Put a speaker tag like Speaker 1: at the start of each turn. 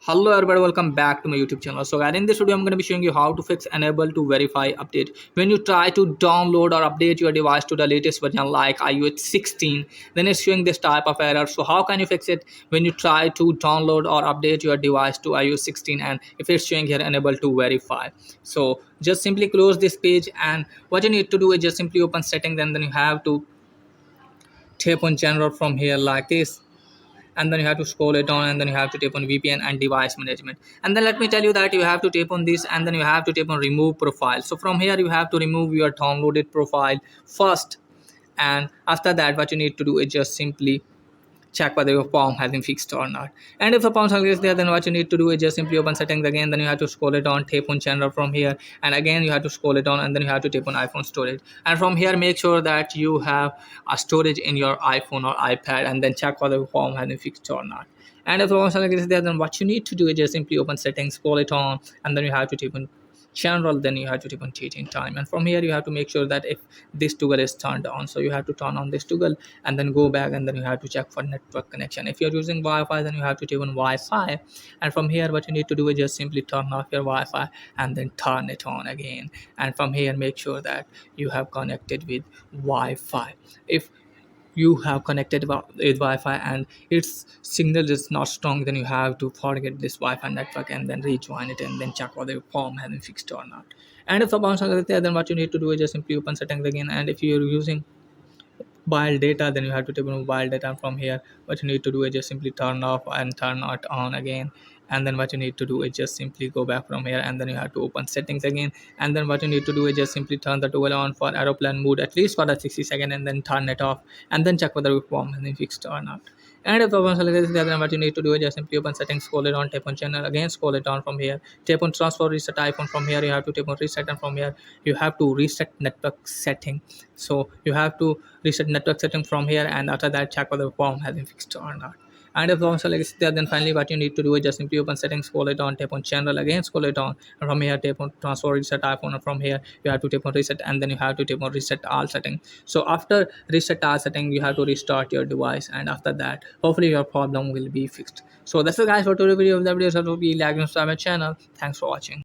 Speaker 1: Hello everybody, welcome back to my YouTube channel. So guys, in this video I'm going to be showing you how to fix enable to verify update. When you try to download or update your device to the latest version like iOS 16, then it's showing this type of error. So how can you fix it when you try to download or update your device to iOS 16 and if it's showing here enable to verify? So just simply close this page, and what you need to do is just simply open settings, and then you have to tap on general from here like this, and then you have to scroll it down, and then you have to tap on VPN and device management, and then let me tell you that you have to tap on this, and then you have to tap on remove profile. So from here you have to remove your downloaded profile first, and after that what you need to do is just simply check whether your palm has been fixed or not. And if the palm is there, then what you need to do is just simply open settings again, then you have to scroll it down, tap on general from here, and again you have to scroll it down, and then you have to tap on iPhone storage, and from here make sure that you have a storage in your iPhone or iPad, and then check whether your palm has been fixed or not. And if the palm is there, then what you need to do is just simply open settings, scroll it on, and then you have to tap on general, then you have to tap on date and time, and from here you have to make sure that if this toggle is turned on, so you have to turn on this toggle and then go back, and then you have to check for network connection. If you're using Wi-Fi, then you have to tap on Wi-Fi, and from here what you need to do is just simply turn off your Wi-Fi and then turn it on again, and from here make sure that you have connected with Wi-Fi. If you have connected with Wi-Fi and its signal is not strong, then you have to forget this Wi-Fi network and then rejoin it, and then check whether your form has been fixed or not. And if the bounce is there, then what you need to do is just simply open settings again, and if you're using mobile data, then you have to tap on mobile data, and from here what you need to do is just simply turn off and turn it on again, and then what you need to do is just simply go back from here, and then you have to open settings again, and then what you need to do is just simply turn the toggle on for aeroplane mode at least for the 60 seconds, and then turn it off, and then check whether your form has been fixed or not. And if the one is there, then what you need to do is just simply open settings, scroll it on, tap on channel again, scroll it down from here, tap on transfer reset iPhone, from here you have to tap on reset, and from here you have to reset network setting. So you have to reset network setting from here, and after that check whether the form has been fixed or not. And if the is there, then finally what you need to do is just simply open settings, scroll it on, tap on channel again, scroll it on, and from here tap on transfer reset iPhone, and from here you have to tap on reset, and then you have to tap on reset all settings. So after reset all setting, you have to restart your device, and after that hopefully your problem will be fixed. So that's it guys for today's video. If the video is helpful, please like and subscribe my channel. Thanks for watching.